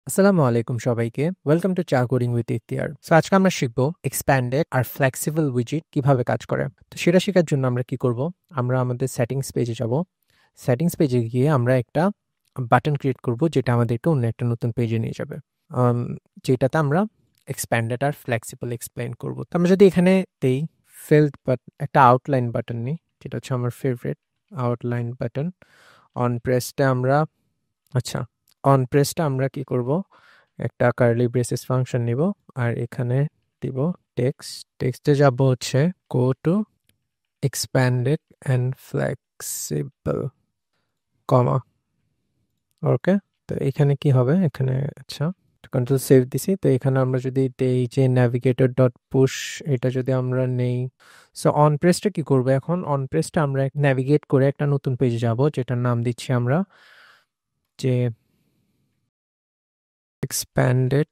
আসসালামু আলাইকুম সবাইকে। ওয়েলকাম টু চা কোডিং উইথ ইখতিয়ার। সো আজকে আমরা শিখব এক্সপ্যান্ডেড আর ফ্লেক্সিবল উইজেট কিভাবে কাজ করে। তো সেটা শেখার জন্য আমরা কি করব? আমরা আমাদের সেটিংস পেজে যাব। সেটিংস পেজে গিয়ে আমরা একটা বাটন ক্রিয়েট করব যেটা আমাদেরকে অন্য একটা নতুন পেজে নিয়ে যাবে। যেটাতে আমরা এক্সপ্যান্ডেড আর ফ্লেক্সিবল এক্সপ্লেইন করব। তো আমরা যদি এখানে দেই ফিল্ড বাট একটা আউটলাইন বাটন নিই, যেটা হচ্ছে আমার ফেভারিট আউটলাইন বাটন। অন প্রেসটা আমরা অন প্রেসটা আমরা কি করব? একটা কার্লি ব্রেসেস ফাংশন নিব আর এখানে দিব টেক্সটে যাব হচ্ছে go to expanded and flexible comma. Okay, তো এখানে কি হবে? এখানে কন্ট্রোল সেভ দিছি। তো এখানে আমরা যদি এই যে ন্যাভিগেটর ডট পুশ এটা যদি আমরা নেই, সো অন প্রেসটা কি করবো? এখন অন প্রেসটা আমরা ন্যাভিগেট করে একটা নতুন পেজে যাব যেটার নাম দিচ্ছি আমরা যে expanded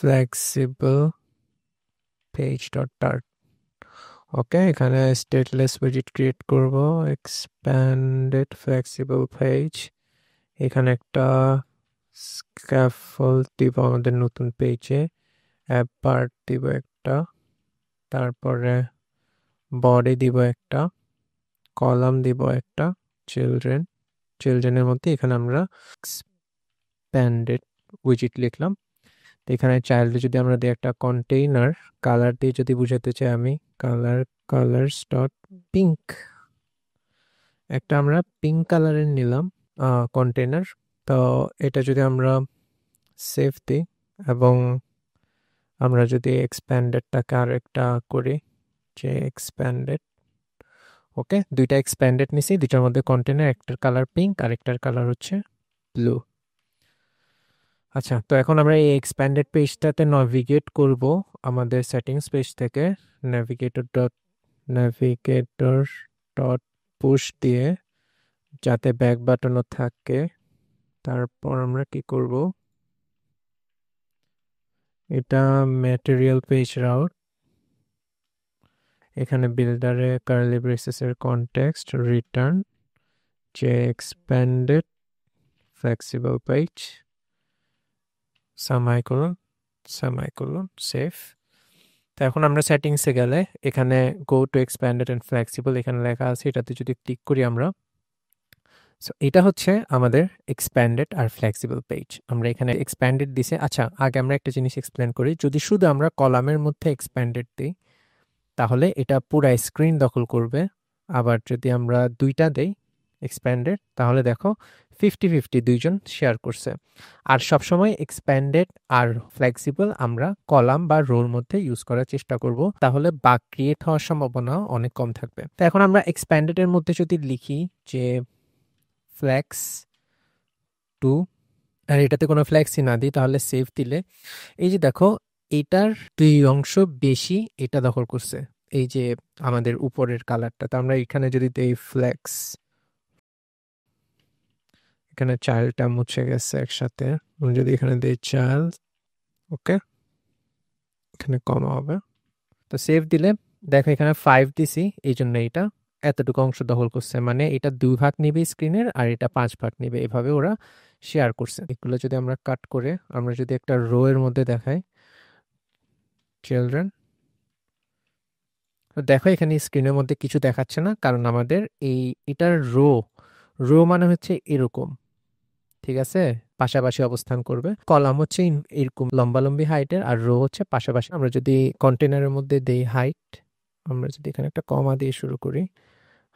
flexible page.dart। ওকে, এখানে স্টেটলেস উইজেট ক্রিয়েট করব expanded flexible page। এখানে একটা স্ক্যাফোল্ড দিব আমাদের নতুন পেজে, অ্যাপ পার্ট দিব একটা, তারপরে বডি দিব একটা, কলাম দিব একটা, চিলড্রেনের মধ্যে এখানে আমরা এক্সপ্যান্ডেড উইজেট লিখলাম। তো এখানে চাইল্ডে যদি আমরা দিই একটা কন্টেইনার, কালার দিয়ে যদি বুঝাতে চাই আমি কালার্স ডট পিঙ্ক, একটা আমরা পিঙ্ক কালারের নিলাম কন্টেইনার। তো এটা যদি আমরা সেভ দিই এবং আমরা যদি এক্সপ্যান্ডেডটাকে আর একটা করি যে এক্সপ্যান্ডেড, ওকে, দুইটা এক্সপ্যান্ডেড নিছি, দুইটার মধ্যে কন্টেইনার, একটার কালার পিঙ্ক আর একটার কালার হচ্ছে ব্লু। আচ্ছা, তো এখন আমরা এই এক্সপ্যান্ডেড পেজটাতে নেভিগেট করব আমাদের সেটিংস পেজ থেকে নেভিগেটর ডট পুশ দিয়ে, যাতে ব্যাক বাটনও থাকে। তারপর আমরা কি করব? এটা ম্যাটেরিয়াল পেজ রাউট, এখানে বিল্ডারে কার্লি ব্রেসেসের কনটেক্সট রিটার্ন যে এক্সপ্যান্ডেড ফ্লেক্সিবল পেজ সেমাইকোলন সেভ। তো এখন আমরা সেটিংসে গেলে এখানে গো টু এক্সপ্যান্ডেড অ্যান্ড ফ্লেক্সিবল এখানে লেখা আছে, এটাতে যদি ক্লিক করি আমরা, সো এটা হচ্ছে আমাদের এক্সপ্যান্ডেড আর ফ্লেক্সিবল পেজ। আমরা এখানে এক্সপ্যান্ডেড দিছে। আচ্ছা, আগে আমরা একটা জিনিস এক্সপ্লেন করি। যদি শুধু আমরা কলামের মধ্যে এক্সপ্যান্ডেড দিই তাহলে এটা পুরা স্ক্রিন দখল করবে। আবার যদি আমরা দুইটা দেই এক্সপ্যান্ডেড তাহলে দেখো 50-50 দুইজন শেয়ার করছে। আর সবসময় এক্সপ্যান্ডেড আর ফ্লেক্সিবল আমরা কলাম বা রোর মধ্যে ইউজ করার চেষ্টা করব, তাহলে বাগ ক্রিয়েট হওয়ার সম্ভাবনা অনেক কম থাকবে। তো এখন আমরা এক্সপ্যান্ডেডের মধ্যে যদি লিখি যে ফ্লেক্স টু, আর এটাতে কোনো ফ্লেক্সই না দিই, তাহলে সেভ দিলে এই যে দেখো এটার দুই অংশ বেশি এটা দখল করছে, এই যে আমাদের উপরের কালারটা। তো আমরা এখানে যদি দেই ফ্লেক্স, এখানে চাইল্ডটা মুছে গেছে একসাথে, যদি এখানে দেই চাইল্ড, ওকে, এখানে কমা হবে। তো সেভ দিলে দেখো এখানে 5 দিছি, এই জন্য এটা এতটুকু অংশ দখল করছে, মানে এটা 2 ভাগ নিবে স্ক্রিনের আর এটা 5 ভাগ নিবে, এভাবে ওরা শেয়ার করছে। এগুলো যদি আমরা কাট করে আমরা যদি একটা রো এর মধ্যে দেখাই চিলড্রেন, দেখো এখানে স্ক্রিনের মধ্যে কিছু দেখাচ্ছে না, কারণ আমাদের এটার রো মানে হচ্ছে এরকম, ঠিক আছে, পাশাপাশি অবস্থান করবে। কলাম হচ্ছে এরকম লম্বালম্বি হাইটের, আর রো হচ্ছে পাশাপাশি। আমরা যদি কন্টেনারের মধ্যে দেই হাইট, আমরা যদি এখানে একটা কমা দিয়ে শুরু করি,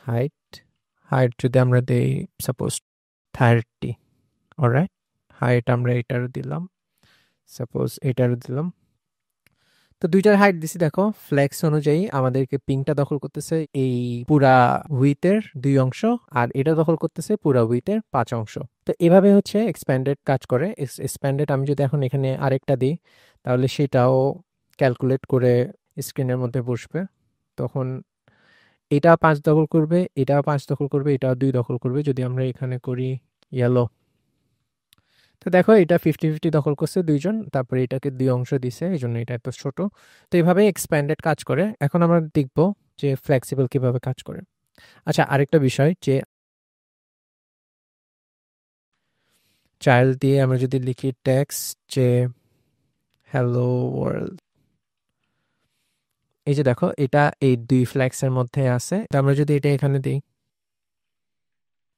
হাইট হাইট যদি আমরা দেই সাপোজ 30, অলরাইট, হাইট আমরা এটারও দিলাম, সাপোজ এটারও দিলাম। তো দুইটার হাইট দিছি, দেখো ফ্লেক্স অনুযায়ী আমাদেরকে পিঙ্কটা দখল করতেছে এই পুরা উইথের 2 অংশ, আর এটা দখল করতেছে পুরা উইথের 5 অংশ। তো এভাবে হচ্ছে এক্সপ্যান্ডেড কাজ করে। এক্সপ্যান্ডেড আমি যদি এখন এখানে আরেকটা দিই তাহলে সেটাও ক্যালকুলেট করে স্ক্রিনের মধ্যে বসবে। তখন এটা 5 দখল করবে, এটাও 5 দখল করবে, এটাও 2 দখল করবে। যদি আমরা এখানে করি ইয়েলো, তো দেখো এটা 50-50 দখল করছে দুইজন, তারপরে এটাকে 2 অংশ দিছে, এই জন্য এটা এত ছোট। তো এইভাবে এক্সপ্যান্ডেড কাজ করে। এখন আমরা দেখব যে ফ্লেক্সিবল কিভাবে কাজ করে। আচ্ছা, আরেকটা বিষয় চাইল্ড দিয়ে আমরা যদি লিখি টেক্সট যে হ্যালো ওয়ার্ল্ড, এই যে দেখো এটা এই 2 ফ্ল্যাক্সের মধ্যে আছে। তো আমরা যদি এটা এখানে দিই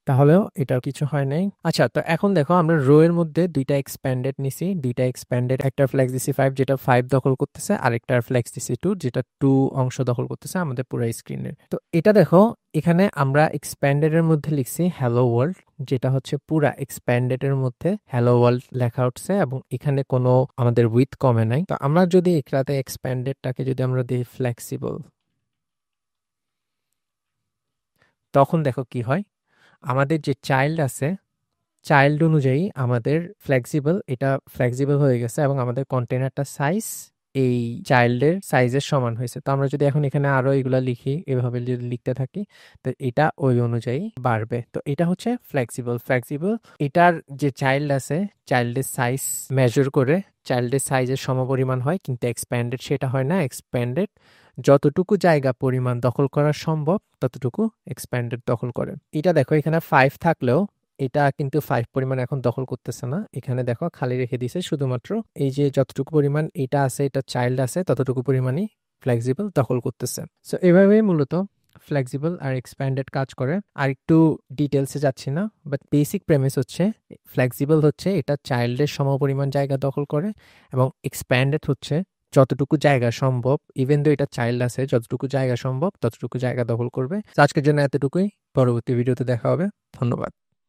তাহলেও এটার কিছু হয় নাই। আচ্ছা, তো এখন দেখো আমরা রো এর মধ্যে 2টা এক্সপ্যান্ডেড নিছি, 2টা এক্সপ্যান্ডেড, একটা ফ্ল্যাক্স দিছি 5 যেটা 5 দখল করতেছে, আরেকটার ফ্ল্যাক্স দিছি 2 যেটা 2 অংশ দখল করতেছে আমাদের পুরো স্ক্রিনের। তো এটা দেখো এখানে আমরা এক্সপ্যান্ডেড এর মধ্যে লিখছি হ্যালো ওয়ার্ল্ড, যেটা হচ্ছে পুরা এক্সপ্যান্ডেড এর মধ্যে হ্যালো ওয়ার্ল্ড লেখা উঠছে এবং এখানে কোনো আমাদের উইথ কমে নাই। তো আমরা যদি এটাতে এক্সপ্যান্ডেডটাকে যদি আমরা দিই ফ্লেক্সিবল, তখন দেখো কি হয়, আমাদের যে চাইল্ড আছে চাইল্ড অনুযায়ী আমাদের ফ্লেক্সিবল, এটা ফ্লেক্সিবল হয়ে গেছে এবং আমাদের কন্টেনারটা সাইজ এই চাইল্ডের সাইজের সমান হয়েছে। তো আমরা যদি এখন এখানে আরো এগুলা লিখি, এভাবে যদি লিখতে থাকি, তো এটা ওই অনুযায়ী বাড়বে। তো এটা হচ্ছে ফ্লেক্সিবল। ফ্লেক্সিবল এটার যে চাইল্ড আছে চাইল্ডের সাইজ মেজার করে চাইল্ডের সাইজের সমপরিমাণ হয়, কিন্তু এক্সপ্যান্ডেড সেটা হয় না। এক্সপ্যান্ডেড যতটুকু জায়গা পরিমাণ দখল করা সম্ভব ততটুকু এক্সপ্যান্ডেড দখল করে। এটা দেখো এখানে 5 থাকলেও এটা কিন্তু 5 পরিমাণ এখন দখল করতেছে না, এখানে দেখো খালি রেখে দিছে, শুধুমাত্র এই যে যতটুকু পরিমাণ এটা আছে, এটা চাইল্ড আছে, ততটুকু পরিমাণই ফ্লেক্সিবল দখল করতেছে। সো এভাবেই মূলত ফ্লেক্সিবল আর এক্সপ্যান্ডেড কাজ করে। আর একটু ডিটেলসে যাচ্ছি না, বাট বেসিক প্রেমিস হচ্ছে ফ্লেক্সিবল হচ্ছে এটা চাইল্ডের সমপরিমাণ জায়গা দখল করে এবং এক্সপ্যান্ডেড হচ্ছে যতটুকু জায়গা সম্ভব, ইভেন দো এটা চাইল্ড আছে, যতটুকু জায়গা সম্ভব ততটুকু জায়গা দখল করবে। আজকের জন্য এতটুকুই, পরবর্তী ভিডিওতে দেখা হবে। ধন্যবাদ।